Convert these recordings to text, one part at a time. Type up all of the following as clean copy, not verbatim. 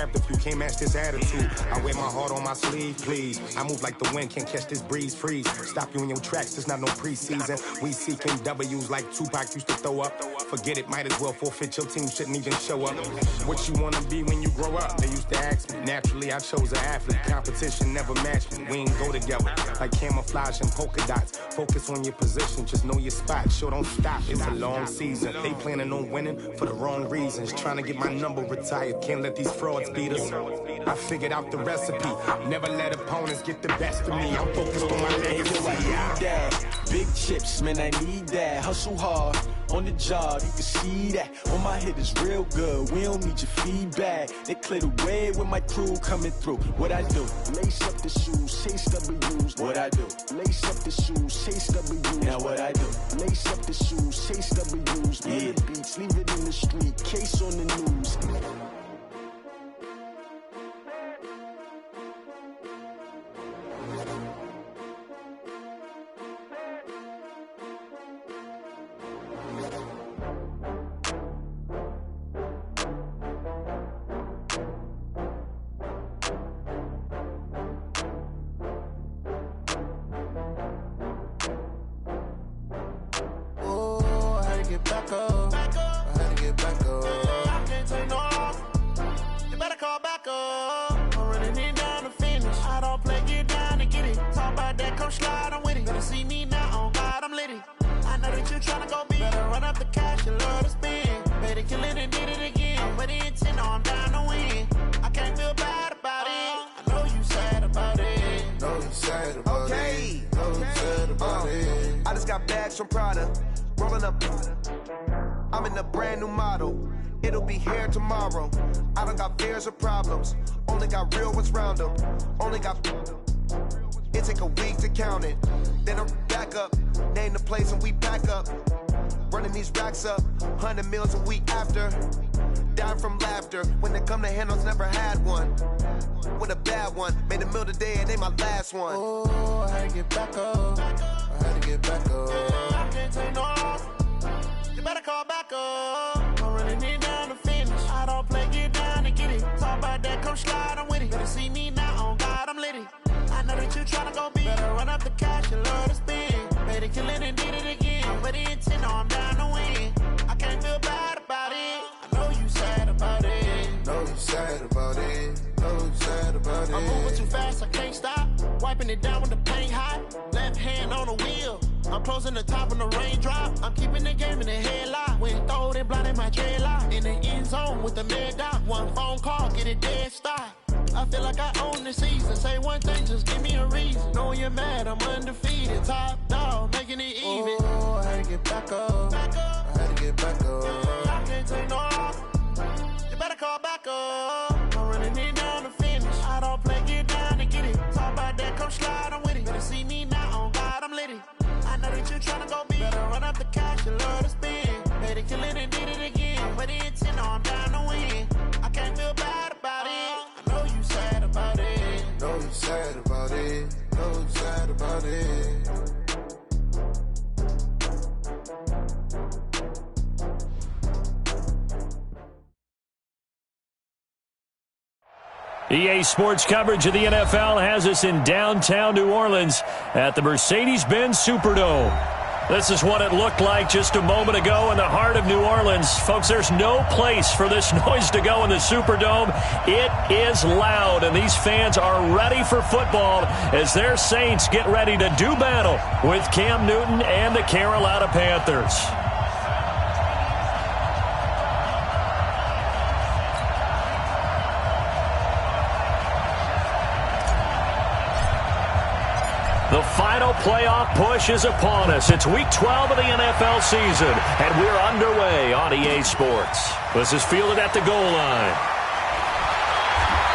If you can't match this attitude, I wear my heart on my sleeve, please. I move like the wind, can't catch this breeze, freeze. Stop you in your tracks, there's not no preseason. We seeking W's like Tupac used to throw up. Forget it, might as well forfeit, your team shouldn't even show up. What you wanna be when you grow up? They used to ask me. Naturally, I chose an athlete. Competition never matched me. We ain't go together like camouflage and polka dots. Focus on your position, just know your spot. Sure, don't stop, it's a long season. They planning on winning for the wrong reasons. Trying to get my number retired, can't let these frauds beat us. I figured out the recipe. Never let opponents get the best of me. I'm focused on my legacy. I need that. Big chips, man, I need that. Hustle hard on the job, you can see that. On my head is real good. We don't need your feedback. They clear the way with my crew coming through. What I do? Lace up the shoes, chase W's. What I do? Lace up the shoes, chase W's. Now what I do? Lace up the shoes, chase W's. Yeah. The beats, leave it in the street. Case on the news. Back up. I had to get back up. I can't take no loss. You better call back up. I'm running it down to finish. I don't play, get down to get it. Talk about that, come slide, I'm with it. Better see me now, on God, I'm litty. I know that you tryna go big. Better run up the cash, you love to spend. Better kill it and did it again. With the intent, no, I'm down to win. I can't feel bad about it. I know you sad about it. Know you sad about it. Know you sad about it. I just got bags from Prada. Rolling up, I'm in a brand new model. It'll be here tomorrow. I don't got fears or problems. Only got real ones round them. Only got. It take a week to count it. Then I'm back up. Name the place and we pack up. Running these racks up. 100 meals a week after. Down from laughter. When they come to handles, never had one. With a bad one. Made a meal today and they my last one. Oh, I had to get back up. I had to get back up. I can't take no loss. You better call back up. I'm running it down to finish. I don't play, get down to get it. Talk about that, come slide, I'm with it. Better see me now, on God, I'm litty. I know that you tryna go big. Better run up the cash, you love to spend. Better kill it and did it again. With the intent, no, I'm down to win. I can't feel bad about it. I know you sad about it. Know you sad about it. Know you sad about it. I'm moving too fast, I can't stop. Wiping it down with the paint hot. Left hand on the wheel. I'm closing the top when the raindrop. I'm keeping the game in the headlock. When throwed and blinded my dreadlock. In the end zone with the mad dot. One phone call, get it dead stop. I feel like I own the season. Say one thing, just give me a reason. Knowing you're mad, I'm undefeated. Top dog, making it even. Oh, I had to get back up. I had to get back up. I can't take no loss. You better call back up. I'm running it down to finish. I don't play, get down to get it. Talk about that, come slide, I'm with it. Better see me now, on God, I'm litty. I know that you tryna go big. Better run up the cash, you love to spend. Better kill it and did it again. With the intent, no, I'm down to win. I can't feel bad about it. I know you sad about it. Know you sad about it. Know you sad about it. EA Sports coverage of the NFL has us in downtown New Orleans at the Mercedes-Benz Superdome. This is what it looked like just a moment ago in the heart of New Orleans. Folks, there's no place for this noise to go in the Superdome. It is loud, and these fans are ready for football as their Saints get ready to do battle with Cam Newton and the Carolina Panthers. The final playoff push is upon us. It's Week 12 of the NFL season, and we're underway on EA Sports. This is fielded at the goal line.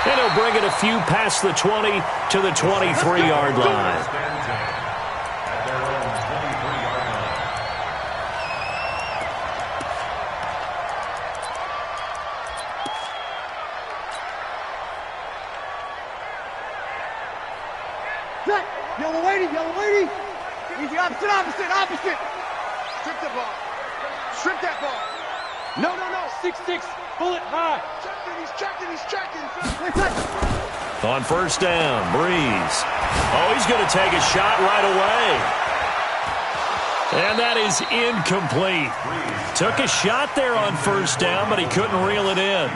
And he'll bring it a few past the 20 to the 23-yard line. Yellow lady, yellow lady. Easy, opposite. Strip the ball. Strip that ball. No. 6-6, bullet high. He's checking. On first down, Breeze. Oh, he's going to take a shot right away. And that is incomplete. Took a shot there on first down, but he couldn't reel it in.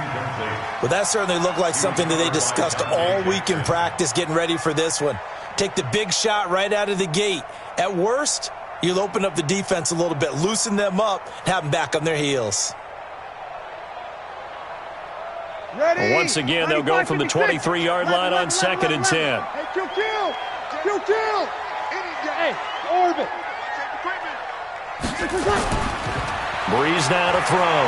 Well, that certainly looked like something that they discussed all week in practice, getting ready for this one. Take the big shot right out of the gate. At worst, you'll open up the defense a little bit, loosen them up, and have them back on their heels. Well, once again, they'll go from the 23-yard line on 2nd and 10. Hey, kill. Hey, orbit. Breeze now to throw.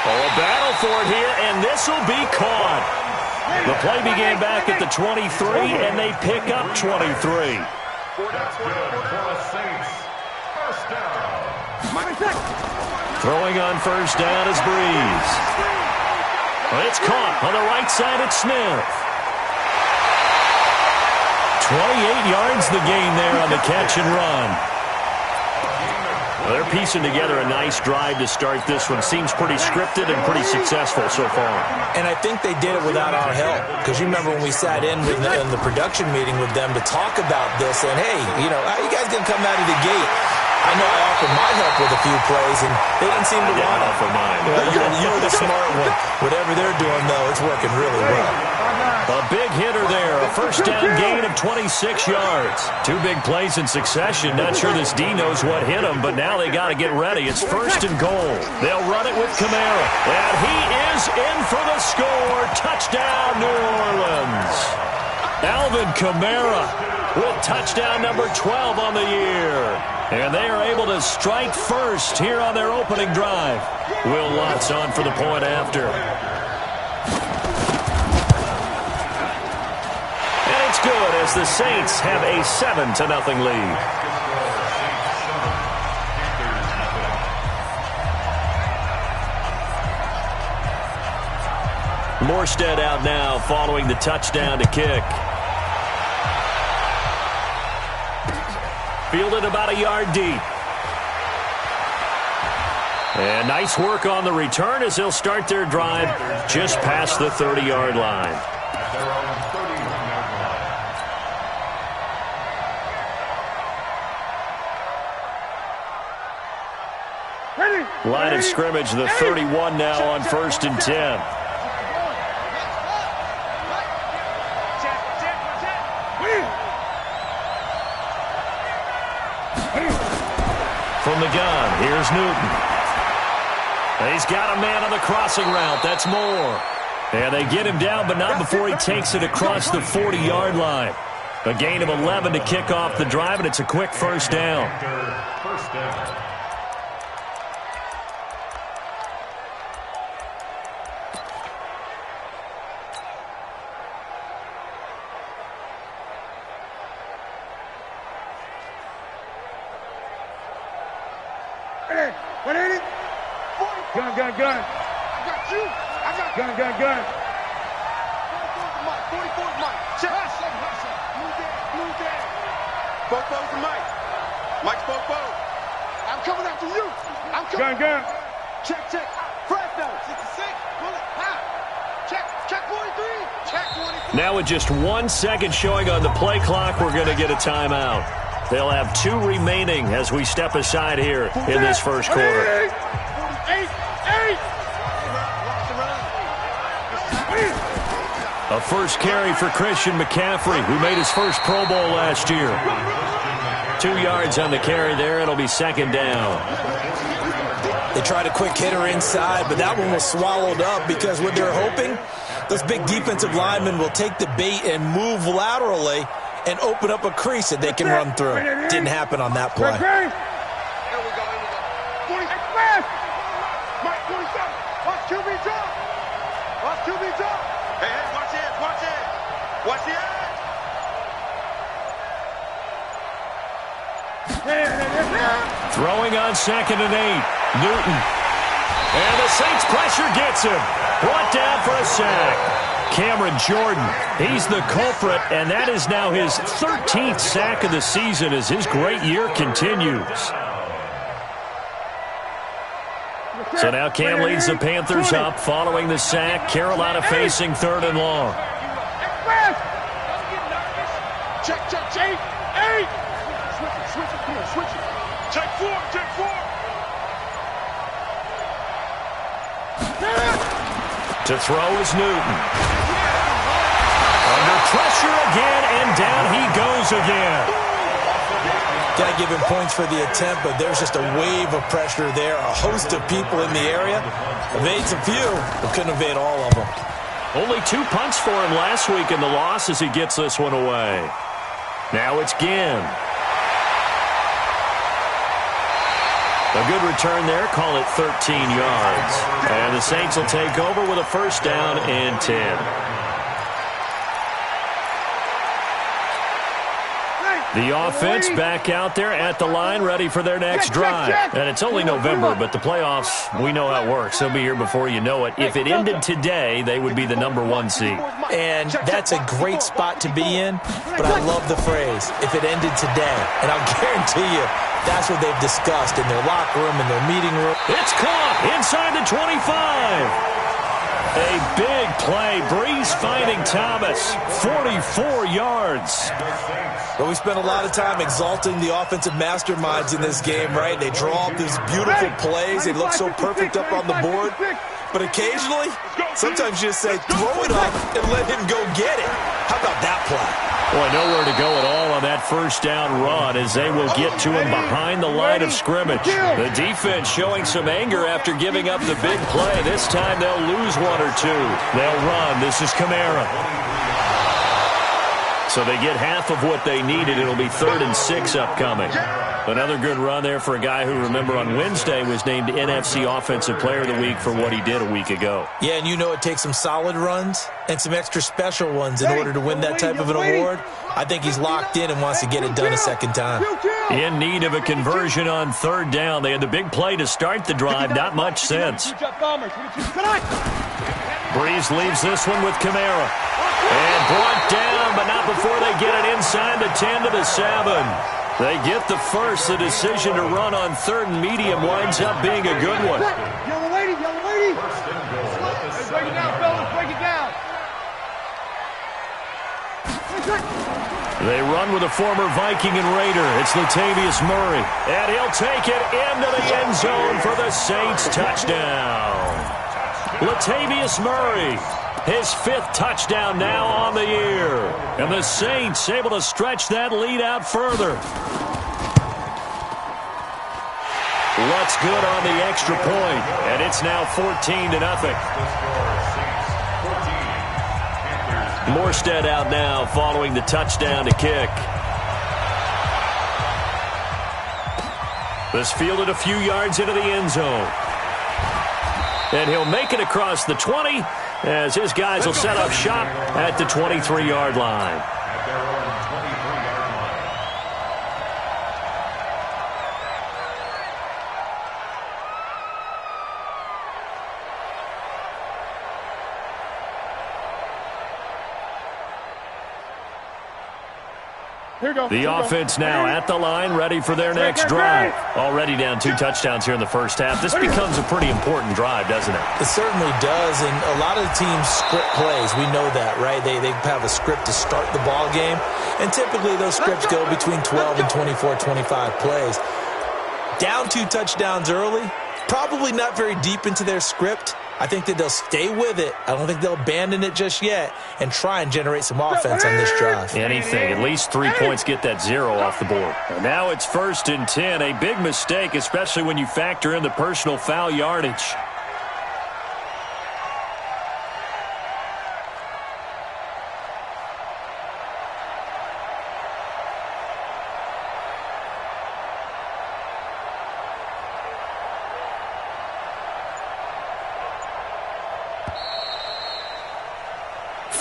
Oh, a battle for it here, and this will be caught. The play began back at the 23, and they pick up 23. Throwing on first down is Breeze. It's caught on the right side at Smith. 28 yards the gain there on the catch and run. Well, they're piecing together a nice drive to start this one. Seems pretty scripted and pretty successful so far. And I think they did it without our help. Because you remember when we sat in the production meeting with them to talk about this, and hey, you know, how you guys going to come out of the gate? I know I offered my help with a few plays, and they didn't seem to want to offer mine. You're the smart one. Whatever they're doing, though, it's working really well. A big hitter there. A first down gain of 26 yards. 2 big plays in succession. Not sure this D knows what hit him, but now they got to get ready. It's 1st and goal. They'll run it with Kamara. And he is in for the score. Touchdown, New Orleans. Alvin Kamara with touchdown number 12 on the year. And they are able to strike first here on their opening drive. Will Lutz on for the point after. And it's good as the Saints have a 7-0 lead. Morstead out now following the touchdown to kick. Fielded about a yard deep. And nice work on the return as they'll start their drive just past the 30-yard line. Line of scrimmage, the 31 now on 1st and 10. From the gun, here's Newton. He's got a man on the crossing route. That's Moore. And they get him down, but not before he takes it across the 40-yard line. A gain of 11 to kick off the drive, and it's a quick first down. What ain't it? Gun. I got you. I got gun. 44 Mike. Check. Blue down. Bofo's the Mike. Mike's Bofo. I'm coming after you. I'm coming. Gun. Check. Fresno. 66. Bullet. Check 43. Check 43. Now with just 1 second showing on the play clock, we're going to get a timeout. They'll have 2 remaining as we step aside here in this first quarter. A first carry for Christian McCaffrey, who made his first Pro Bowl last year. 2 yards on the carry there. It'll be 2nd down. They tried a quick hitter inside, but that one was swallowed up because what they're hoping, those big defensive linemen will take the bait and move laterally and open up a crease that they can run through. Didn't happen on that play. Here we go. 45. Mike 47. Watch QB drop. Hey, watch it. Throwing on 2nd and 8. Newton. And the Saints pressure gets him. Brought down for a sack. Cameron Jordan, he's the culprit, and that is now his 13th sack of the season as his great year continues. So now Cam leads the Panthers up following the sack. Carolina facing 3rd and long. Check, 8. Switch it. Check 4. To throw is Newton. Under pressure again, and down he goes again. Got to give him points for the attempt, but there's just a wave of pressure there. A host of people in the area. Evades a few, but couldn't evade all of them. Only 2 punts for him last week in the loss as he gets this one away. Now it's Ginn. A good return there. Call it 13 yards. And the Saints will take over with a 1st down and 10. The offense back out there at the line, ready for their next drive. And it's only November, but the playoffs, we know how it works. They'll be here before you know it. If it ended today, they would be the #1 seed. And that's a great spot to be in, but I love the phrase, if it ended today. And I'll guarantee you, that's what they've discussed in their locker room, in their meeting room. It's caught inside the 25. A big play. Breeze finding Thomas. 44 yards. But we spent a lot of time exalting the offensive masterminds in this game, right? They draw up these beautiful plays. They look so perfect up on the board. But occasionally, sometimes you just say, throw it up and let him go get it. How about that play? Boy, nowhere to go at all on that 1st down run as they will get to him behind the line of scrimmage. The defense showing some anger after giving up the big play. This time they'll lose 1 or 2. They'll run. This is Kamara. So they get half of what they needed. It'll be 3rd and 6 upcoming. Another good run there for a guy who, remember, on Wednesday was named NFC Offensive Player of the Week for what he did a week ago. Yeah, and you know it takes some solid runs and some extra special ones in order to win that type of an award. I think he's locked in and wants to get it done a second time. In need of a conversion on 3rd down. They had the big play to start the drive. Not much sense. Breeze leaves this one with Kamara. And brought down, but not before they get it inside the 10 to the 7. They get the first. The decision to run on 3rd and medium winds up being a good one. Yellow lady. Let's break it down, fellas. Break it down. They run with a former Viking and Raider. It's Latavius Murray. And he'll take it into the end zone for the Saints touchdown. Latavius Murray. His 5th touchdown now on the year. And the Saints able to stretch that lead out further. What's good on the extra point, and it's now 14-0. Morstead out now following the touchdown to kick. This fielded a few yards into the end zone. And he'll make it across the 20 as his guys will set up shop at the 23-yard line. The offense now at the line, ready for their next drive. Already down 2 touchdowns here in the first half. This becomes a pretty important drive, doesn't it? It certainly does, and a lot of the teams script plays. We know that, right? They have a script to start the ball game, and typically those scripts go between 12 and 24, 25 plays. Down 2 touchdowns early, probably not very deep into their script. I think that they'll stay with it. I don't think they'll abandon it just yet and try and generate some offense on this drive. Anything. At least 3 points get that 0 off the board. And now it's 1st and 10. A big mistake, especially when you factor in the personal foul yardage.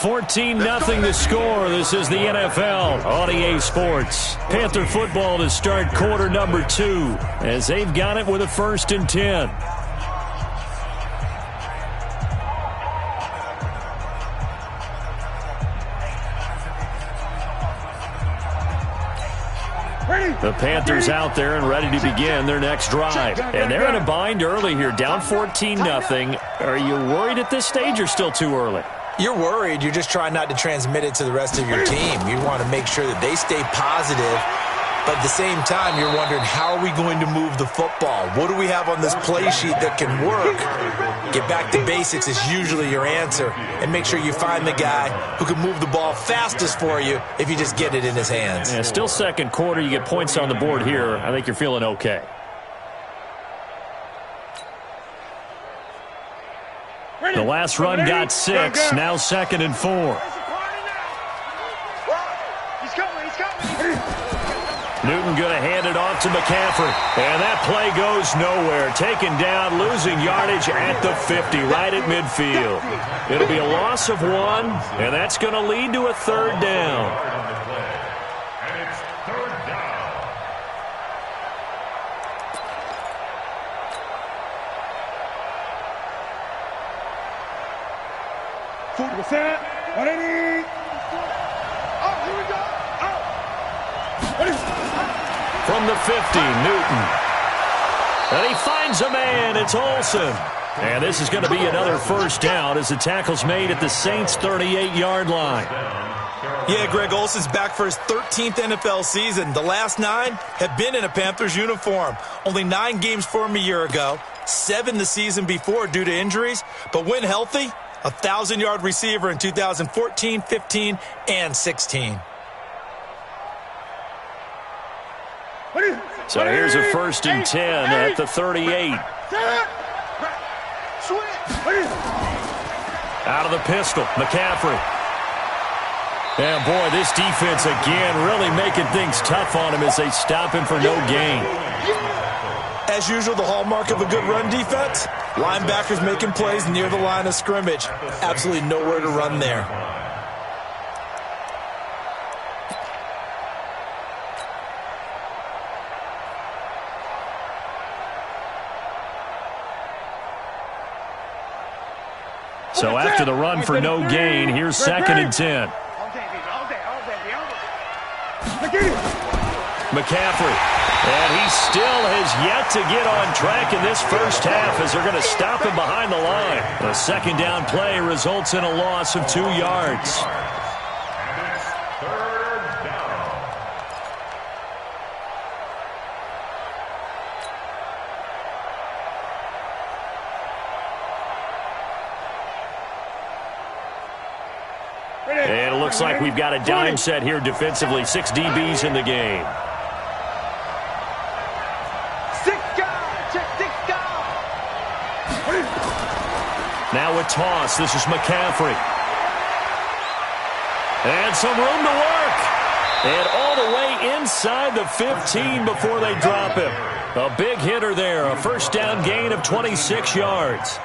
$14-0 the score. This is the NFL on EA Sports. Panther football to start quarter number 2 as they've got it with a 1st and 10. The Panthers out there and ready to begin their next drive. And they're in a bind early here, down 14-0. Are you worried at this stage or still too early? You're worried. You're just trying not to transmit it to the rest of your team. You want to make sure that they stay positive. But at the same time, you're wondering, how are we going to move the football? What do we have on this play sheet that can work? Get back to basics is usually your answer. And make sure you find the guy who can move the ball fastest for you if you just get it in his hands. Yeah, still second quarter. You get points on the board here. I think you're feeling okay. The last run got 6. Now 2nd and 4. Newton going to hand it off to McCaffrey. And that play goes nowhere. Taken down, losing yardage at the 50, right at midfield. It'll be a loss of 1, and that's going to lead to a 3rd down. And it's 3rd down. From the 50, Newton. And he finds a man. It's Olsen. And this is going to be another 1st down as the tackle's made at the Saints' 38-yard line. Yeah, Greg Olsen's back for his 13th NFL season. The last 9 have been in a Panthers uniform. Only 9 games for him a year ago, 7 the season before due to injuries. But when healthy, a 1,000-yard receiver in 2014, 15, and 16. So here's a 1st and 10 at the 38. Out of the pistol, McCaffrey. And boy, this defense again really making things tough on him as they stop him for no gain. As usual, the hallmark of a good run defense, linebackers making plays near the line of scrimmage. Absolutely nowhere to run there. So after the run for no gain, here's 2nd and 10. McCaffrey. And he still has yet to get on track in this first half as they're going to stop him behind the line. The 2nd down play results in a loss of 2 yards. And it's 3rd down. And it looks like we've got a dime set here defensively. 6 DBs in the game. Now a toss. This is McCaffrey. And some room to work. And all the way inside the 15 before they drop him. A big hitter there. A 1st down gain of 26 yards.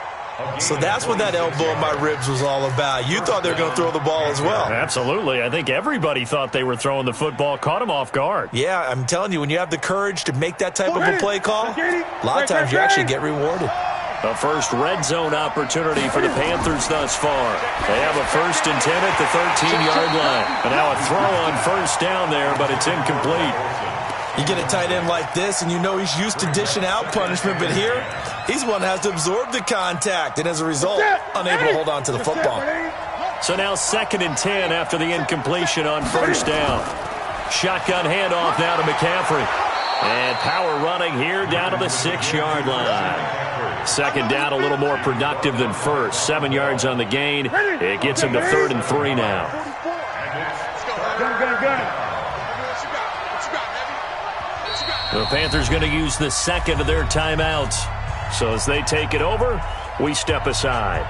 So that's what that elbow in my ribs was all about. You thought they were going to throw the ball as well. Absolutely. I think everybody thought they were throwing the football. Caught him off guard. Yeah, I'm telling you, when you have the courage to make that type of a play call, a lot of times you actually get rewarded. The first red zone opportunity for the Panthers thus far. They have a 1st and 10 at the 13-yard line. And now a throw on 1st down there, but it's incomplete. You get a tight end like this, and you know he's used to dishing out punishment, but here, he's one that has to absorb the contact, and as a result, unable to hold on to the football. So now 2nd and 10 after the incompletion on 1st down. Shotgun handoff now to McCaffrey. And power running here down to the 6-yard line. 2nd down, a little more productive than 1st. 7 yards on the gain. It gets him to 3rd and 3 now. The Panthers going to use the 2nd of their timeouts. So as they take it over, we step aside.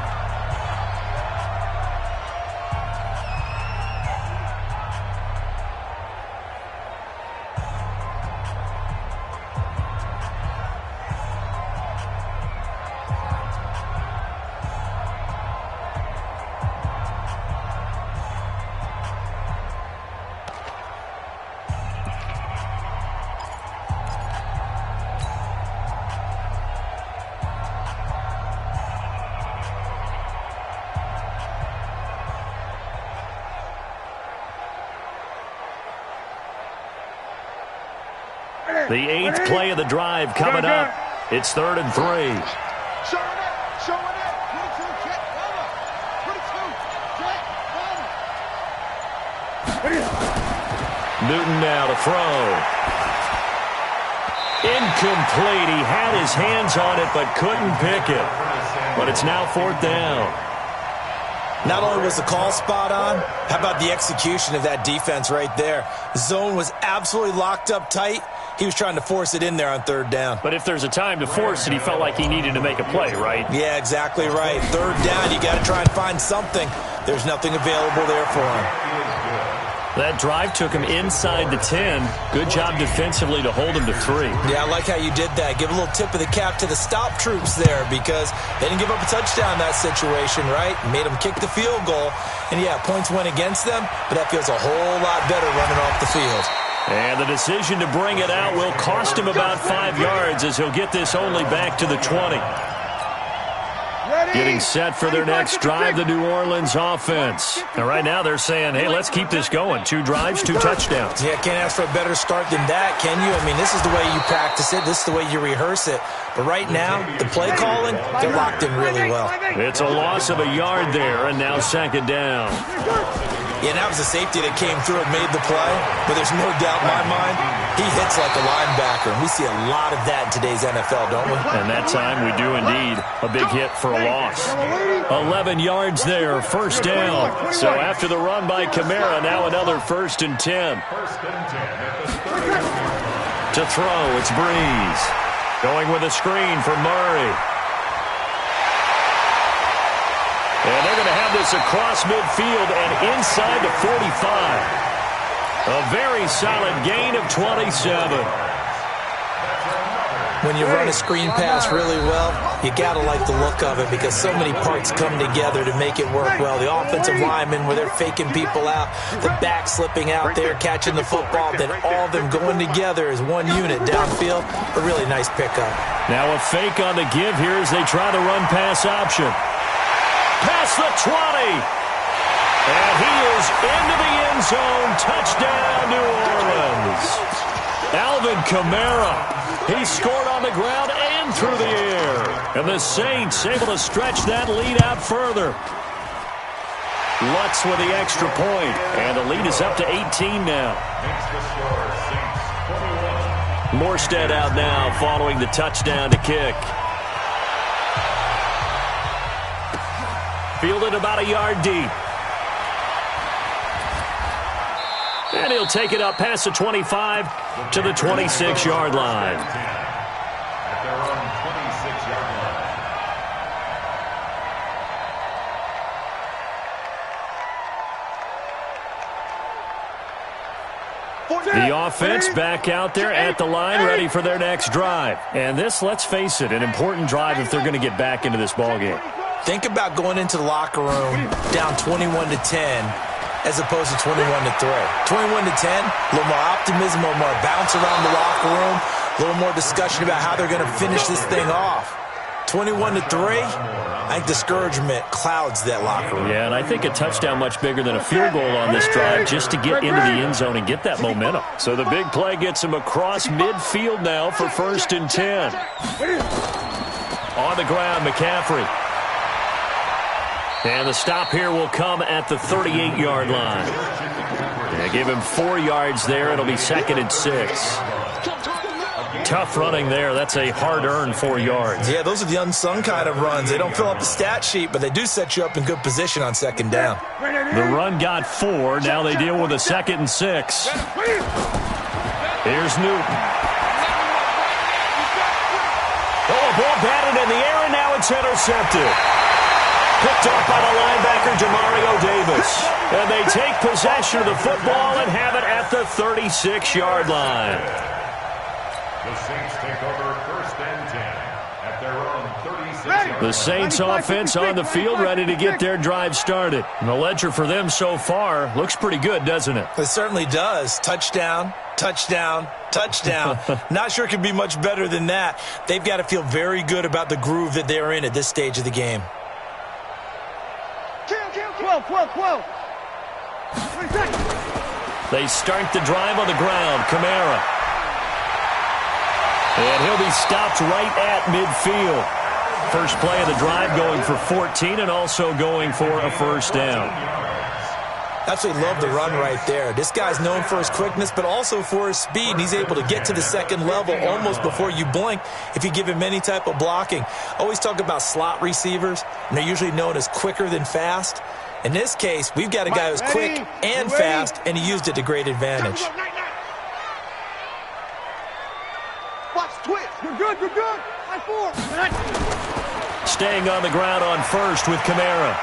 The 8th play of the drive coming up. It's 3rd and 3. Showing it. Showing it. 22, check, Newton now to throw. Incomplete. He had his hands on it but couldn't pick it. But it's now 4th down. Not only was the call spot on, how about the execution of that defense right there? The zone was absolutely locked up tight. He was trying to force it in there on 3rd down. But if there's a time to force it, he felt like he needed to make a play, right? Yeah, exactly right. 3rd down, you got to try and find something. There's nothing available there for him. That drive took him inside the 10. Good job defensively to hold him to 3. Yeah, I like how you did that. Give a little tip of the cap to the stop troops there because they didn't give up a touchdown in that situation, right? Made them kick the field goal. And, yeah, points went against them, but that feels a whole lot better running off the field. And the decision to bring it out will cost him about 5 yards as he'll get this only back to the 20. Getting set for their next drive, the New Orleans offense. And right now they're saying, hey, let's keep this going. 2 drives, 2 touchdowns. Yeah, can't ask for a better start than that, can you? I mean, this is the way you practice it. This is the way you rehearse it. But right now, the play calling, they're locked in really well. It's a loss of a yard there, and now 2nd down. Yeah, that was a safety that came through and made the play. But there's no doubt in my mind, he hits like a linebacker. And we see a lot of that in today's NFL, don't we? And that time we do indeed. A big hit for a loss. 11 yards there, 1st down. So after the run by Kamara, now another 1st and 10. To throw, it's Breeze. Going with a screen for Murray. And they're going to have this across midfield and inside the 45. A very solid gain of 27. When you run a screen pass really well, you got to like the look of it because so many parts come together to make it work well. The offensive linemen, where they're faking people out, the back slipping out there, catching the football, then all of them going together as one unit downfield. A really nice pickup. Now a fake on the give here as they try to run pass option. Past the 20. And he is into the end zone. Touchdown, New Orleans. Alvin Kamara. He scored on the ground and through the air. And the Saints able to stretch that lead out further. Lutz with the extra point. And the lead is up to 18 now. Morstead out now following the touchdown to kick. Fielded about a yard deep. And he'll take it up past the 25 to the 26-yard line. At their own 26-yard line. The offense back out there at the line, ready for their next drive. And this, let's face it, an important drive if they're going to get back into this ballgame. Think about going into the locker room down 21-10 as opposed to 21-3. 21-10, a little more optimism, a little more bounce around the locker room, a little more discussion about how they're going to finish this thing off. 21-3, I think discouragement clouds that locker room. Yeah, and I think a touchdown much bigger than a field goal on this drive just to get into the end zone and get that momentum. So the big play gets him across midfield now for 1st and 10. On the ground, McCaffrey. And the stop here will come at the 38-yard line. They give him 4 yards there. It'll be 2nd and 6. Tough running there. That's a hard-earned 4 yards. Yeah, those are the unsung kind of runs. They don't fill up the stat sheet, but they do set you up in good position on 2nd down. The run got 4. Now they deal with a 2nd and 6. Here's Newton. Oh, ball batted in the air, and now it's intercepted. Picked up by the linebacker, Demario Davis. And they take possession of the football and have it at the 36-yard line. The Saints take over 1st and 10 at their own 36-yard line. The Saints offense on the field, ready to get their drive started. And the ledger for them so far looks pretty good, doesn't it? It certainly does. Touchdown, touchdown, touchdown. Not sure it could be much better than that. They've got to feel very good about the groove that they're in at this stage of the game. 12. They start the drive on the ground. Kamara. And he'll be stopped right at midfield. First play of the drive going for 14 and also going for a first down. Absolutely love the run right there. This guy's known for his quickness, but also for his speed. And he's able to get to the second level almost before you blink if you give him any type of blocking. Always talk about slot receivers, and they're usually known as quicker than fast. In this case, we've got a guy who's quick and fast, and he used it to great advantage. Watch twitch. You're good. You're good. High four. Staying on the ground on first with Kamara.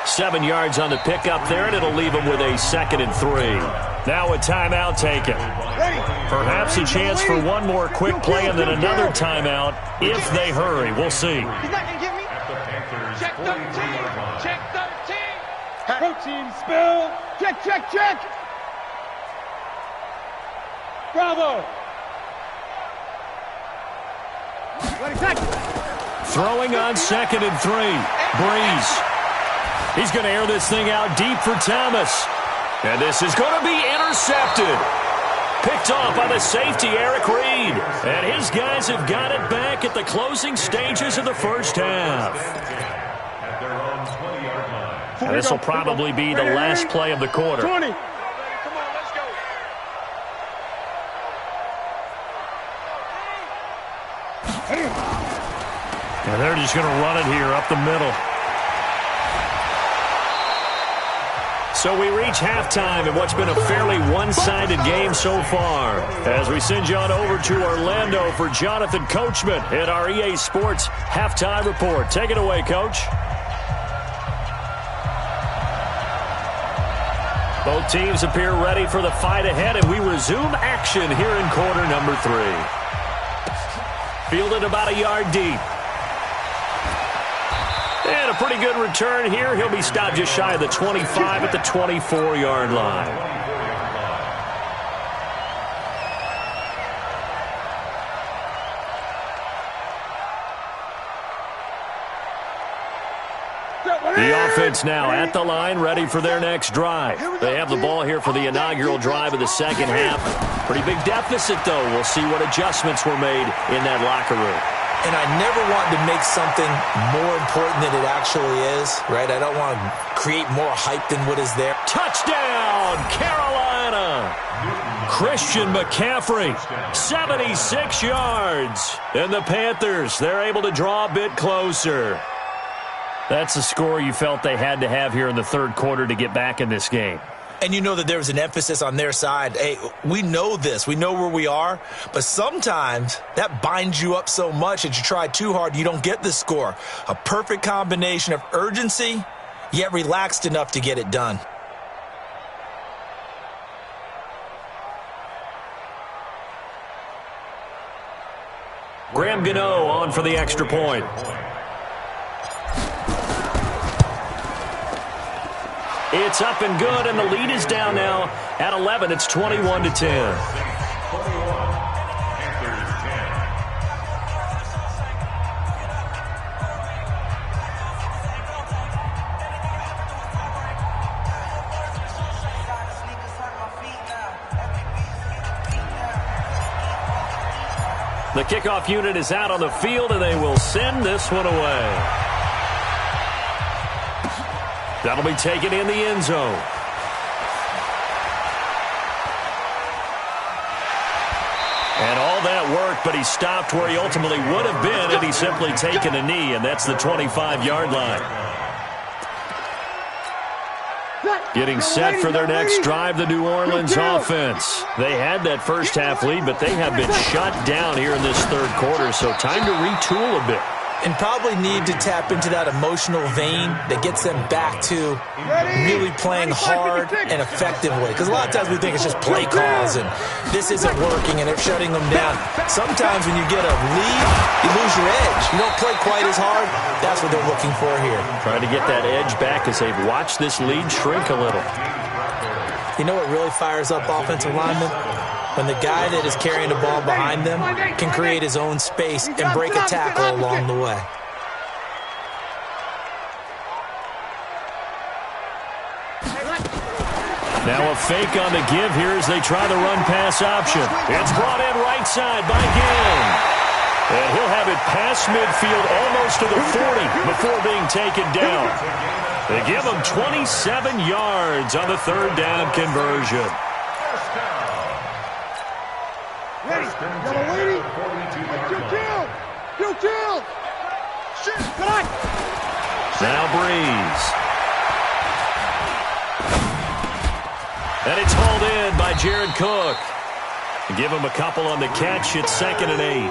7 yards on the pickup there, and it'll leave him with a 2nd and 3. Now a timeout taken. Perhaps a chance for one more quick play and then another timeout if they hurry. We'll see. He's not going to get me. Check 13. Check 13. Protein spill. Check. Bravo. Throwing on 2nd and 3. Breeze. He's going to air this thing out deep for Thomas. And this is going to be intercepted. Picked off by the safety, Eric Reed. And his guys have got it back at the closing stages of the first half. And this will probably be the last play of the quarter. 20. And they're just going to run it here up the middle. So we reach halftime in what's been a fairly one-sided game so far. As we send you on over to Orlando for Jonathan Coachman at our EA Sports Halftime Report. Take it away, Coach. Both teams appear ready for the fight ahead, and we resume action here in quarter number 3. Fielded about a yard deep. And a pretty good return here. He'll be stopped just shy of the 25 at the 24-yard line. The offense now at the line, ready for their next drive. They have the ball here for the inaugural drive of the second half. Pretty big deficit, though. We'll see what adjustments were made in that locker room. And I never want to make something more important than it actually is, right? I don't want to create more hype than what is there. Touchdown, Carolina! Christian McCaffrey, 76 yards. And the Panthers, they're able to draw a bit closer. That's the score you felt they had to have here in the third quarter to get back in this game. And you know that there was an emphasis on their side. Hey, we know this. We know where we are. But sometimes that binds you up so much that you try too hard, you don't get the score. A perfect combination of urgency, yet relaxed enough to get it done. Graham Gano on for the extra point. It's up and good, and the lead is down now at 11. It's 21-10. The kickoff unit is out on the field, and they will send this one away. That'll be taken in the end zone. And all that work, but he stopped where he ultimately would have been had he simply taken a knee, and that's the 25-yard line. Getting set for their next drive, the New Orleans offense. They had that first half lead, but they have been shut down here in this third quarter, so time to retool a bit. And probably need to tap into that emotional vein that gets them back to really playing hard and effectively. Because a lot of times we think it's just play calls and this isn't working and they're shutting them down. Sometimes when you get a lead, you lose your edge. You don't play quite as hard. That's what they're looking for here. Trying to get that edge back as they've watched this lead shrink a little. You know what really fires up offensive linemen? When the guy that is carrying the ball behind them can create his own space and break a tackle along the way. Now a fake on the give here as they try the run-pass option. It's brought in right side by Ginn. And he'll have it past midfield almost to the 40 before being taken down. They give him 27 yards on the third down conversion. Ready. Y'all waiting? You kill. Shit, come on. Now Breeze. And it's hauled in by Jared Cook. Give him a couple on the catch. It's 2nd and 8.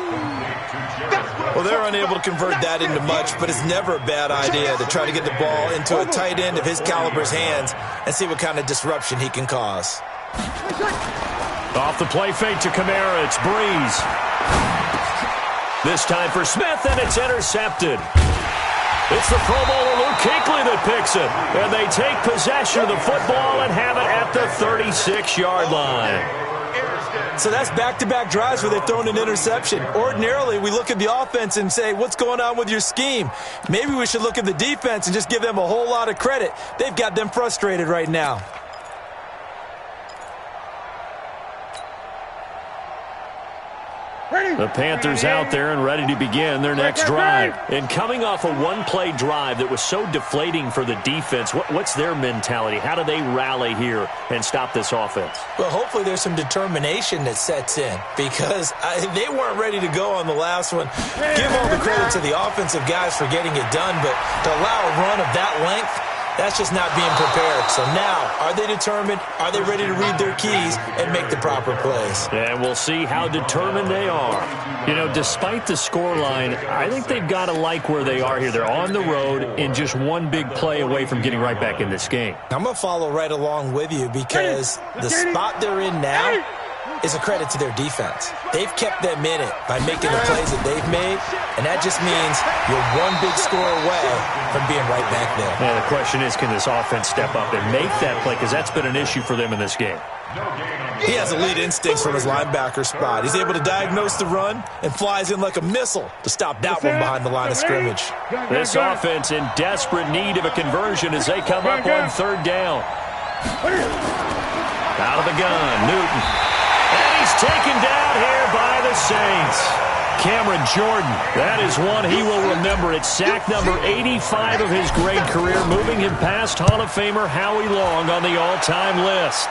Well, they're unable to convert that into much, but it's never a bad idea to try to get the ball into a tight end of his caliber's hands and see what kind of disruption he can cause. Off the play fake to Kamara, it's Breeze. This time for Smith, and it's intercepted. It's the Pro Bowler Luke Kuechly that picks it. And they take possession of the football and have it at the 36-yard line. So that's back-to-back drives where they've thrown an interception. Ordinarily, we look at the offense and say, what's going on with your scheme? Maybe we should look at the defense and just give them a whole lot of credit. They've got them frustrated right now. The Panthers out there and ready to begin their next drive. And coming off a one-play drive that was so deflating for the defense, what's their mentality? How do they rally here and stop this offense? Well, hopefully there's some determination that sets in because they weren't ready to go on the last one. Give all the credit to the offensive guys for getting it done, but to allow a run of that length, that's just not being prepared. So now, are they determined? Are they ready to read their keys and make the proper plays? And we'll see how determined they are. You know, despite the scoreline, I think they've got to like where they are here. They're on the road and just one big play away from getting right back in this game. I'm going to follow right along with you because the spot they're in now is a credit to their defense. They've kept them in it by making the plays that they've made, and that just means you're one big score away from being right back there. Yeah, the question is, can this offense step up and make that play? Because that's been an issue for them in this game. He has elite instincts from his linebacker spot. He's able to diagnose the run and flies in like a missile to stop that one behind the line of scrimmage. This offense in desperate need of a conversion as they come up on third down. Out of the gun, Newton. And he's taken down here by the Saints. Cameron Jordan, that is one he will remember. It's sack number 85 of his great career, moving him past Hall of Famer Howie Long on the all-time list.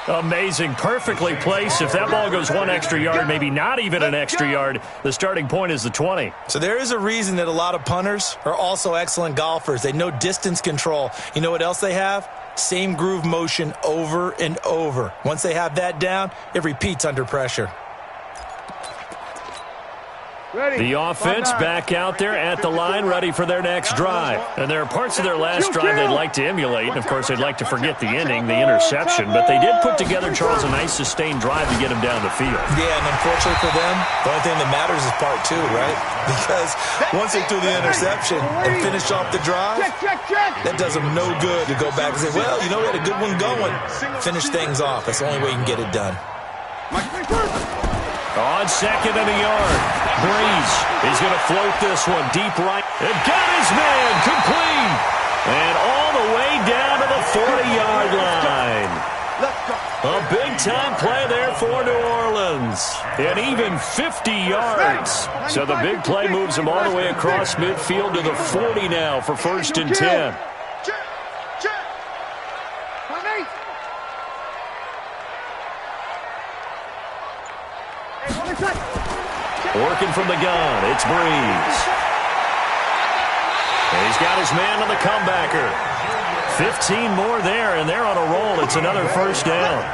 Amazing, perfectly placed. If that ball goes one extra yard, maybe not even an extra yard, the starting point is the 20. So there is a reason that a lot of punters are also excellent golfers. They know distance control. You know what else they have? Same groove motion over and over. Once they have that down, it repeats under pressure. The offense back out there at the line, ready for their next drive. And there are parts of their last drive they'd like to emulate. And, of course, they'd like to forget the ending, the interception. But they did put together, Charles, a nice sustained drive to get him down the field. Yeah, and unfortunately for them, the only thing that matters is part two, right? Because once they threw the interception and finished off the drive, that does them no good to go back and say, well, you know, we had a good one going. Finish things off. That's the only way you can get it done. On second and a yard, Breeze is going to float this one deep right. And got his man complete. And all the way down to the 40-yard line. A big-time play there for New Orleans. And even 50 yards. So the big play moves him all the way across midfield to the 40 now for 1st and 10. Working from the gun, it's Breeze. And he's got his man on the comebacker. 15 more there, and they're on a roll. It's another 1st down.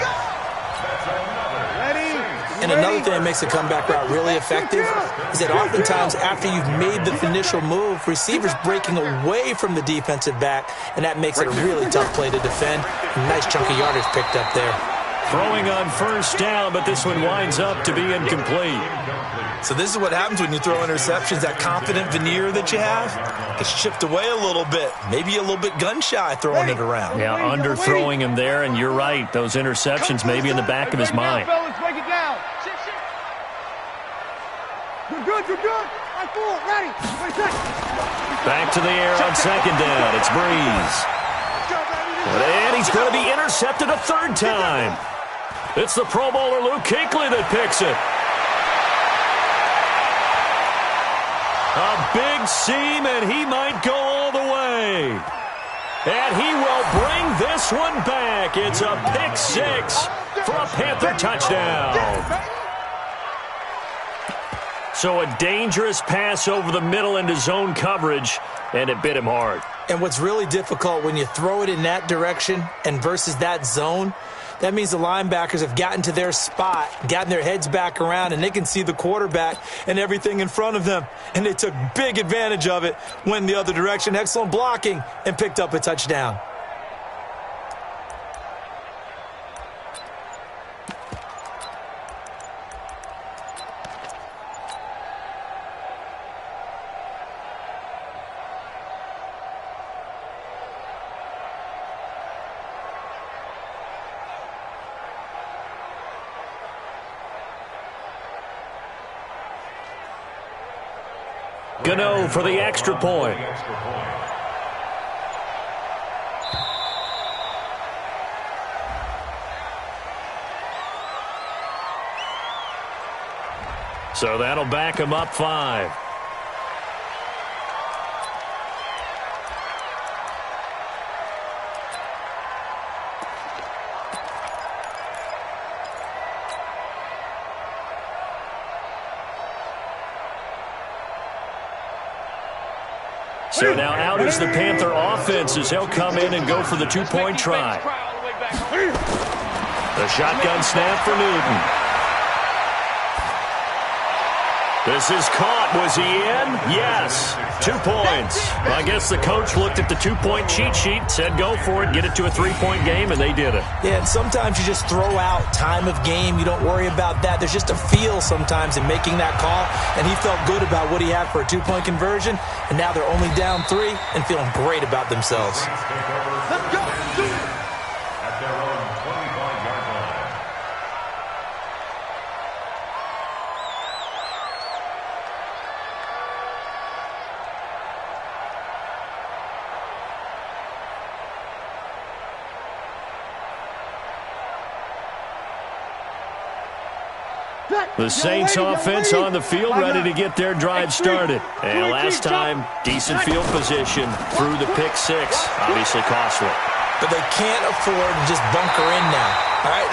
And another thing that makes a comeback route really effective is that oftentimes after you've made the initial move, receivers breaking away from the defensive back, and that makes it a really tough play to defend. A nice chunk of yardage picked up there. Throwing on 1st down, but this one winds up to be incomplete. So this is what happens when you throw interceptions. That confident veneer that you have gets chipped away a little bit. Maybe a little bit gun-shy throwing it around. Yeah, underthrowing him there, and you're right. Those interceptions may be in the back of his mind. You're good, you're good. Back to the air on second down. It's Breeze. And he's going to be intercepted a third time. It's the Pro Bowler Luke Kuechly that picks it. A big seam, and he might go all the way. And he will bring this one back. It's a pick six for a Panther touchdown. So a dangerous pass over the middle into zone coverage, and it bit him hard. And what's really difficult when you throw it in that direction and versus that zone, that means the linebackers have gotten to their spot, gotten their heads back around, and they can see the quarterback and everything in front of them. And they took big advantage of it, went the other direction, excellent blocking, and picked up a touchdown. Gano for the extra point. So that'll back him up 5. So now out is the Panther offense as he'll come in and go for the two-point try. The shotgun snap for Newton. This is caught. Was he in? Yes. 2 points. I guess the coach looked at the two-point cheat sheet, said go for it, get it to a three-point game, and they did it. Yeah, and sometimes you just throw out time of game. You don't worry about that. There's just a feel sometimes in making that call, and he felt good about what he had for a two-point conversion, and now they're only down 3 and feeling great about themselves. Let's go. At their own 25-yard line. The Saints offense on the field, ready to get their drive started. And last time, decent field position through the pick six. Obviously costly. But they can't afford to just bunker in now. All right,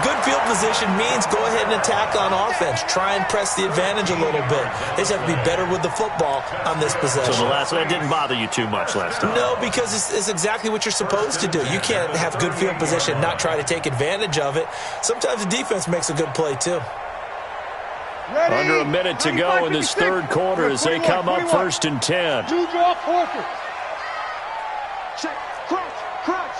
good field position means go ahead and attack on offense. Try and press the advantage a little bit. They just have to be better with the football on this possession. So that didn't bother you too much last time? No, because it's exactly what you're supposed to do. You can't have good field position and not try to take advantage of it. Sometimes the defense makes a good play, too. Under a minute to go in this third quarter as they come up 1st and 10. Juju off Horford. Check. Crunch.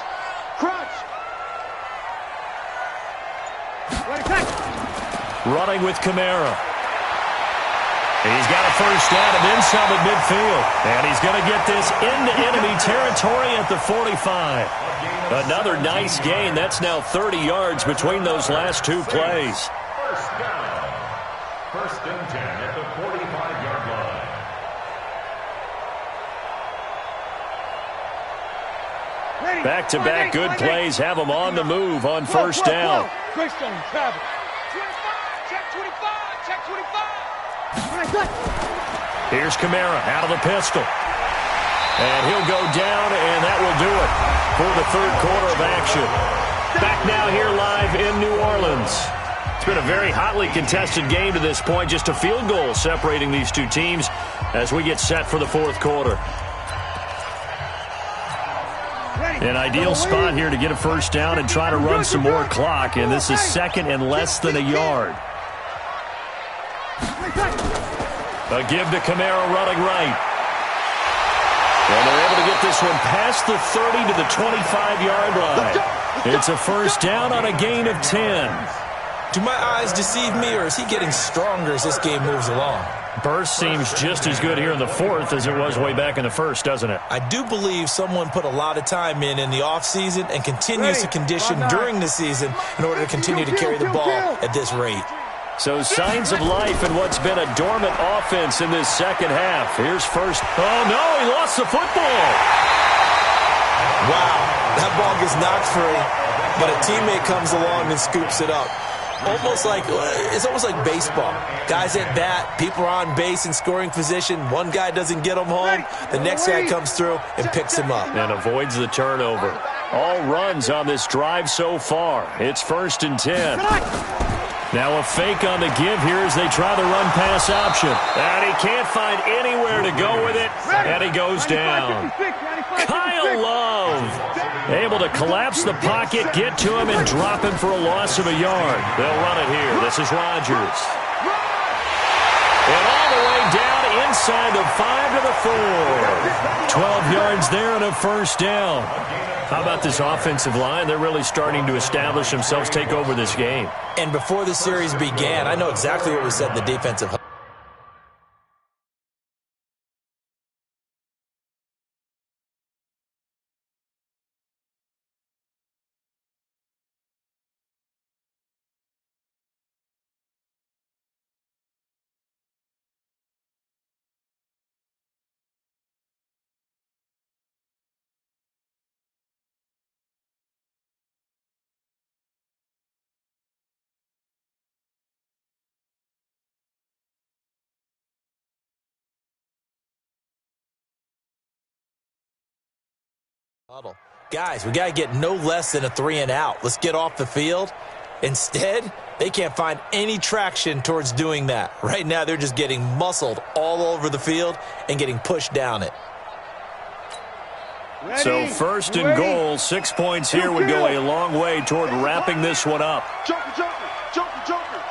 Running with Kamara. He's got a first down and then some at midfield. And he's going to get this into enemy territory at the 45. Another nice gain. That's now 30 yards between those last two plays. First down. 1st and 10 at the 45-yard line. Back-to-back good plays have them on the move on first down. Great stone, travel. 25, check 25. Here's Kamara out of the pistol. And he'll go down, and that will do it for the third quarter of action. Back now here live in New Orleans. It's been a very hotly contested game to this point. Just a field goal separating these two teams as we get set for the fourth quarter. An ideal spot here to get a first down and try to run some more clock, and this is second and less than a yard. A give to Kamara running right. And they're able to get this one past the 30 to the 25-yard line. It's a first down on a gain of 10. Do my eyes deceive me, or is he getting stronger as this game moves along? Burst seems just as good here in the fourth as it was way back in the first, doesn't it? I do believe someone put a lot of time in the offseason and continues to condition during the season in order to continue to carry the ball at this rate. So signs of life in what's been a dormant offense in this second half. Here's first. Oh, no, he lost the football. Wow, that ball gets knocked free, but a teammate comes along and scoops it up. It's almost like baseball. Guys at bat, people are on base in scoring position. One guy doesn't get him home. The next guy comes through and picks him up. And avoids the turnover. All runs on this drive so far. It's 1st and 10. Now a fake on the give here as they try the run-pass option. And he can't find anywhere to go with it. And he goes down. Kyle Love able to collapse the pocket, get to him, and drop him for a loss of a yard. They'll run it here. This is Rodgers. And all the way down inside the 5 to the 4. 12 yards there and a first down. How about this offensive line? They're really starting to establish themselves, take over this game. And before the series began, I know exactly what was said in the defensive huddle. Guys, we got to get no less than a 3-and-out. Let's get off the field. Instead, they can't find any traction towards doing that. Right now, they're just getting muscled all over the field and getting pushed down it. So 1st and goal, 6 points here would go a long way toward wrapping this one up. Joker, Joker, Joker, Joker.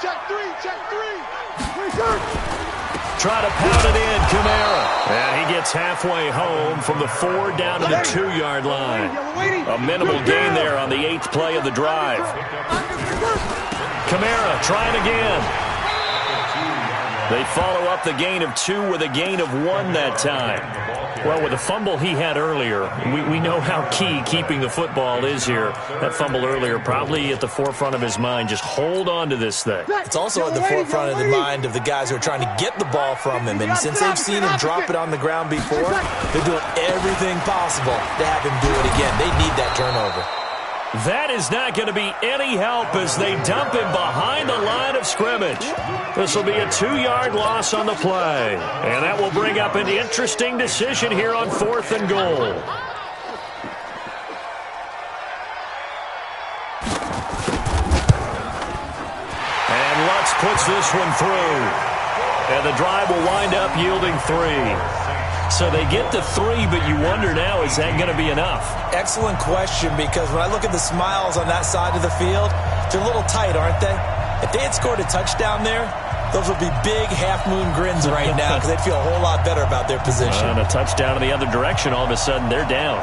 Check 3, check 3. Try to pound it in, Kamara. And he gets halfway home from the 4 down to the 2-yard line. A minimal gain there on the 8th play of the drive. Kamara trying again. They follow up the gain of 2 with a gain of 1 that time. Well, with the fumble he had earlier, we know how key keeping the football is here. That fumble earlier probably at the forefront of his mind. Just hold on to this thing. It's also at the forefront of the mind of the guys who are trying to get the ball from him. And since they've seen him drop it on the ground before, they're doing everything possible to have him do it again. They need that turnover. That is not going to be any help as they dump him behind the line of scrimmage. This will be a 2-yard loss on the play. And that will bring up an interesting decision here on 4th and goal. And Lutz puts this one through. And the drive will wind up yielding 3. So they get to 3, but you wonder now, is that going to be enough? Excellent question, because when I look at the smiles on that side of the field, they're a little tight, aren't they? If they had scored a touchdown there, those would be big half-moon grins right now because they'd feel a whole lot better about their position. And a touchdown in the other direction, all of a sudden they're down.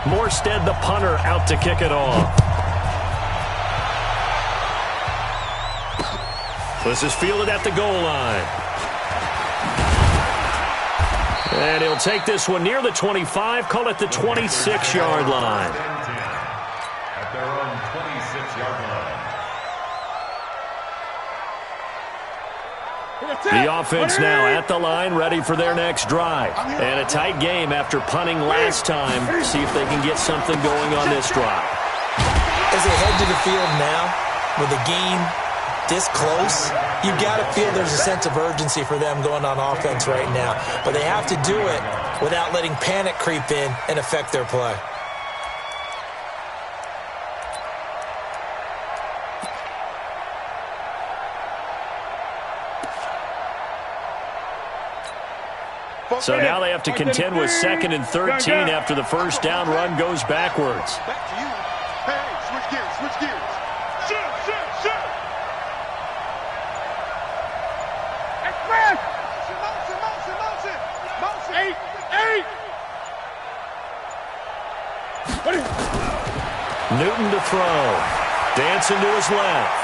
Morstead, the punter, out to kick it off. This is fielded at the goal line. And he'll take this one near the 25, call it the 26-yard line. At their own 26-yard line. The offense now at the line, ready for their next drive. And a tight game after punting last time. See if they can get something going on this drive. As they head to the field now, with the game this close, you've got to feel there's a sense of urgency for them going on offense right now. But they have to do it without letting panic creep in and affect their play. So now they have to contend with 2nd and 13 after the first down run goes backwards. Back to you. Hey, switch gears, switch gears. Shoot. Express. Motion. 8. Newton to throw. Dancing to his left.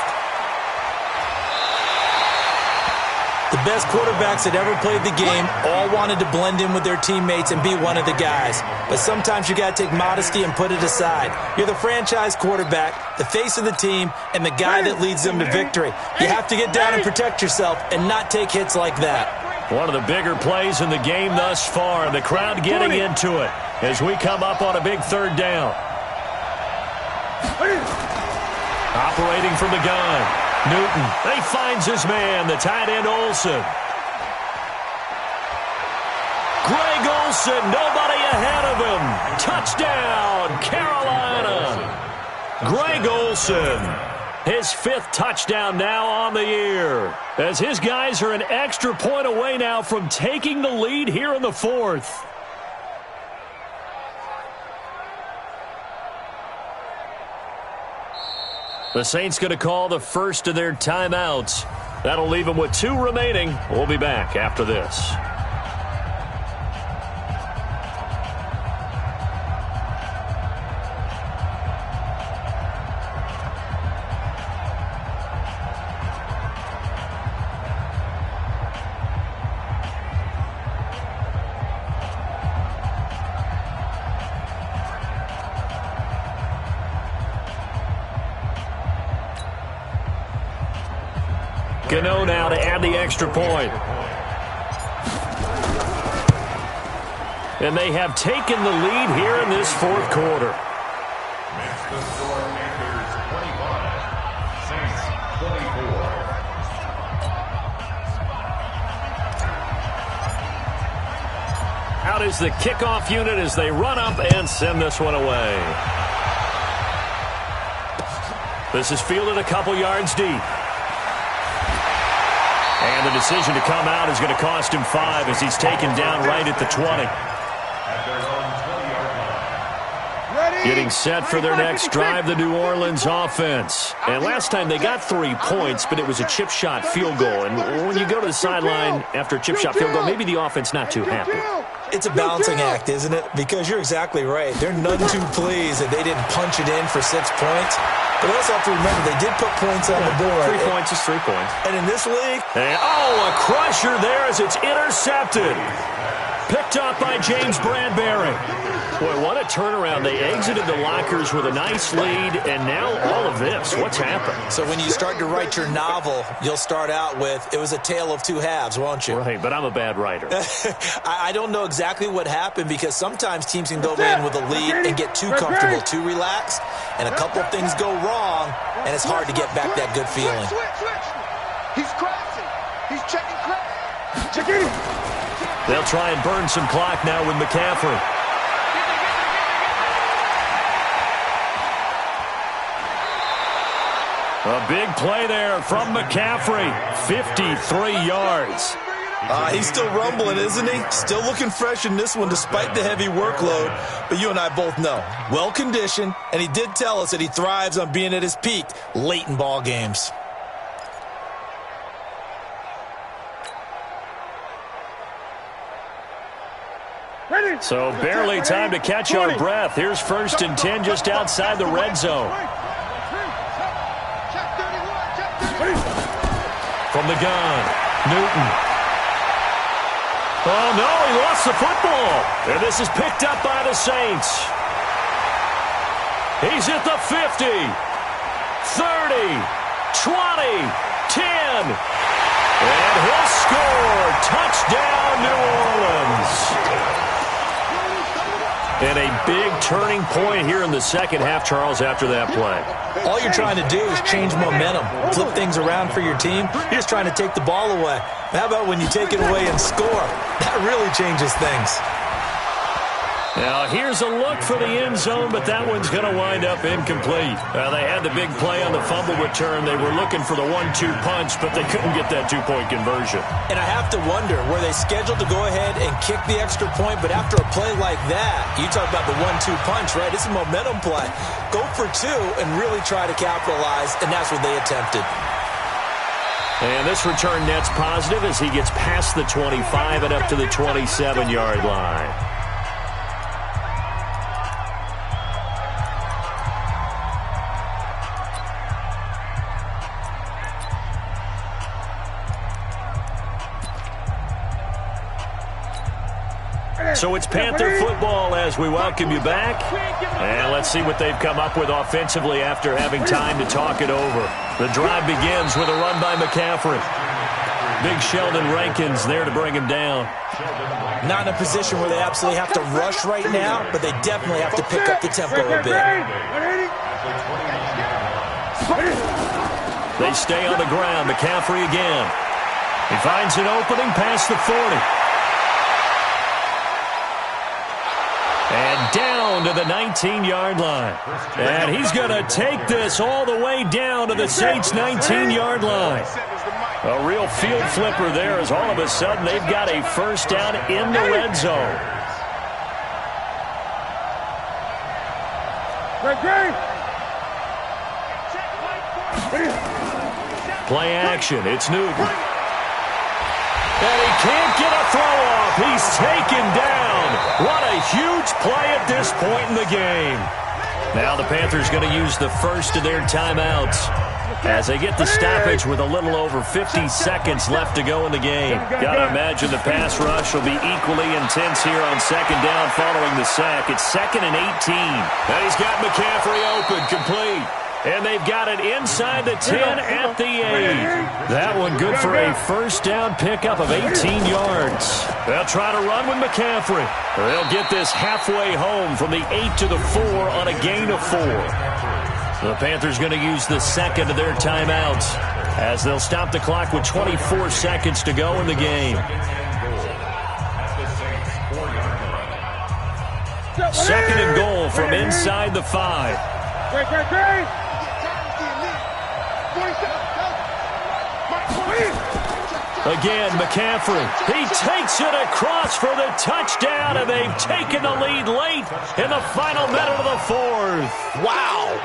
The best quarterbacks that ever played the game all wanted to blend in with their teammates and be one of the guys. But sometimes you got to take modesty and put it aside. You're the franchise quarterback, the face of the team, and the guy that leads them to victory. You have to get down and protect yourself and not take hits like that. One of the bigger plays in the game thus far, and the crowd getting into it as we come up on a big third down. Operating from the gun. Newton, he finds his man, the tight end Olsen. Greg Olsen, nobody ahead of him. Touchdown, Carolina. Greg Olsen, his 5th touchdown now on the year, as his guys are an extra point away now from taking the lead here in the 4th. The Saints going to call the first of their timeouts. That'll leave them with 2 remaining. We'll be back after this. Gano now to add the extra point. And they have taken the lead here in this 4th quarter. Makes the score Panthers 25, Saints 24. Out is the kickoff unit as they run up and send this one away. This is fielded a couple yards deep. And the decision to come out is going to cost him 5 as he's taken down right at the 20. Getting set for their next drive, the New Orleans offense. And last time they got 3 points, but it was a chip shot field goal. And when you go to the sideline after a chip shot field goal, maybe the offense not too happy. It's a balancing act, isn't it? Because you're exactly right. They're none too pleased that they didn't punch it in for 6 points. But also have to remember, they did put points on the board. 3 points is 3 points. And in this league... And, a crusher there as it's intercepted. Picked up by James Bradbury. Boy, what a turnaround. They exited the lockers with a nice lead, and now all of this. What's happened? So when you start to write your novel, you'll start out with, it was a tale of 2 halves, won't you? Right, but I'm a bad writer. I don't know exactly what happened, because sometimes teams can go in with a lead and get too comfortable, too relaxed, and a couple of things go wrong, and it's hard to get back that good feeling. Switch. He's crossing. He's checking crack. Check it. They'll try and burn some clock now with McCaffrey. A big play there from McCaffrey. 53 yards. He's still rumbling, isn't he? Still looking fresh in this one despite the heavy workload. But you and I both know, well-conditioned, and he did tell us that he thrives on being at his peak late in ball games. So barely time to catch our breath. Here's 1st and 10 just outside the red zone. From the gun, Newton. Oh, no, he lost the football. And this is picked up by the Saints. He's at the 50, 30, 20, 10. And he'll score. Touchdown, New Orleans. And a big turning point here in the second half, Charles, after that play. All you're trying to do is change momentum, flip things around for your team. You're just trying to take the ball away. How about when you take it away and score? That really changes things. Now, here's a look for the end zone, but that one's going to wind up incomplete. They had the big play on the fumble return. They were looking for the 1-2 punch, but they couldn't get that 2-point conversion. And I have to wonder, were they scheduled to go ahead and kick the extra point, but after a play like that, you talk about the 1-2 punch, right? It's a momentum play. Go for 2 and really try to capitalize, and that's what they attempted. And this return net's positive as he gets past the 25 and up to the 27-yard line. So it's Panther football as we welcome you back. And let's see what they've come up with offensively after having time to talk it over. The drive begins with a run by McCaffrey. Big Sheldon Rankins there to bring him down. Not in a position where they absolutely have to rush right now, but they definitely have to pick up the tempo a bit. They stay on the ground. McCaffrey again. He finds an opening past the 40. And down to the 19-yard line. And he's going to take this all the way down to the Saints' 19-yard line. A real field flipper there as all of a sudden they've got a first down in the red zone. Play action. It's Newton. And he can't get a throw off. He's taken down. What a huge play at this point in the game. Now the Panthers going to use the first of their timeouts as they get the stoppage with a little over 50 seconds left to go in the game. Got to imagine the pass rush will be equally intense here on second down following the sack. It's 2nd and 18. And he's got McCaffrey open, complete. And they've got it inside the 10 at the 8. That one good for a first down pickup of 18 yards. They'll try to run with McCaffrey. They'll get this halfway home from the 8 to the 4 on a gain of 4. The Panthers going to use the second of their timeouts as they'll stop the clock with 24 seconds to go in the game. Second and goal from inside the 5. Great. Again, McCaffrey. He takes it across for the touchdown, and they've taken the lead late in the final minute of the 4th. Wow.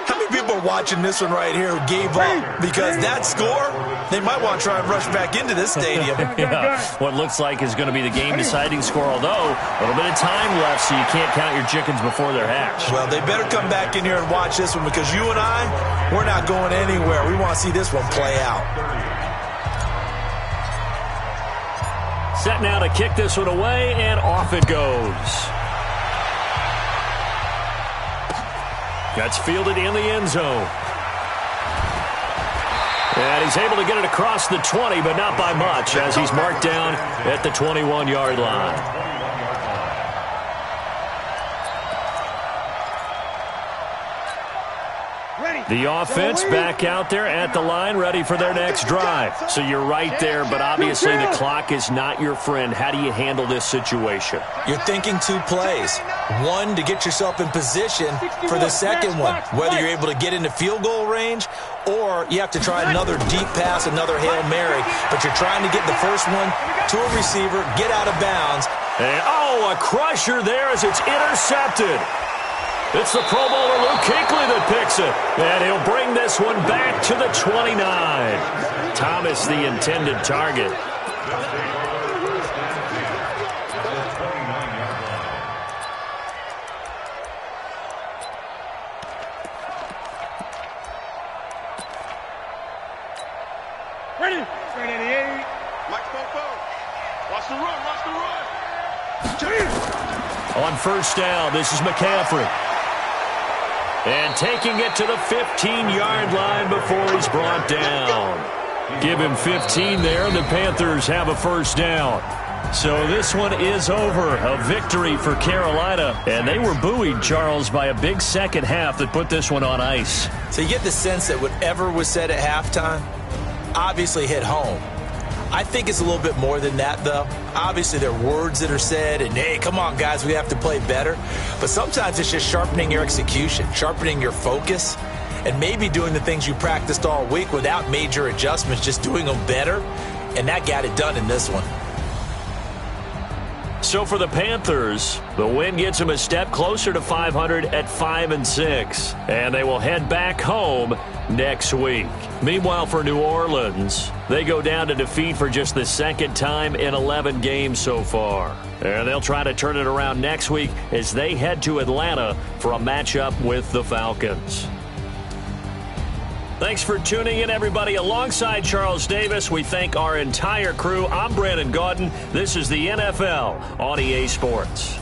How many people are watching this one right here who gave up? Because that score, they might want to try and rush back into this stadium. Yeah, what looks like is going to be the game-deciding score, although a little bit of time left, so you can't count your chickens before they're hatched. Well, they better come back in here and watch this one because you and I, we're not going anywhere. We want to see this one play out. Set now to kick this one away, and off it goes. That's fielded in the end zone. And he's able to get it across the 20, but not by much, as he's marked down at the 21-yard line. The offense back out there at the line, ready for their next drive. So you're right there, but obviously the clock is not your friend. How do you handle this situation? You're thinking 2 plays. One, to get yourself in position for the second one, whether you're able to get into field goal range or you have to try another deep pass, another Hail Mary, but you're trying to get the first one to a receiver, get out of bounds. And, a crusher there as it's intercepted. It's the Pro Bowler Luke Kuechly that picks it. And he'll bring this one back to the 29. Thomas, the intended target. Ready. Straight 88. Mike Popo. Watch the run. On first down, this is McCaffrey. And taking it to the 15-yard line before he's brought down. Give him 15 there, and the Panthers have a first down. So this one is over. A victory for Carolina. And they were buoyed, Charles, by a big second half that put this one on ice. So you get the sense that whatever was said at halftime obviously hit home. I think it's a little bit more than that, though. Obviously, there are words that are said, and, hey, come on, guys, we have to play better. But sometimes it's just sharpening your execution, sharpening your focus, and maybe doing the things you practiced all week without major adjustments, just doing them better. And that got it done in this one. So for the Panthers, the win gets them a step closer to 500 at 5-6. And they will head back home next week. Meanwhile, for New Orleans, they go down to defeat for just the second time in 11 games so far. And they'll try to turn it around next week as they head to Atlanta for a matchup with the Falcons. Thanks for tuning in, everybody. Alongside Charles Davis, we thank our entire crew. I'm Brandon Gaudin. This is the NFL on EA Sports.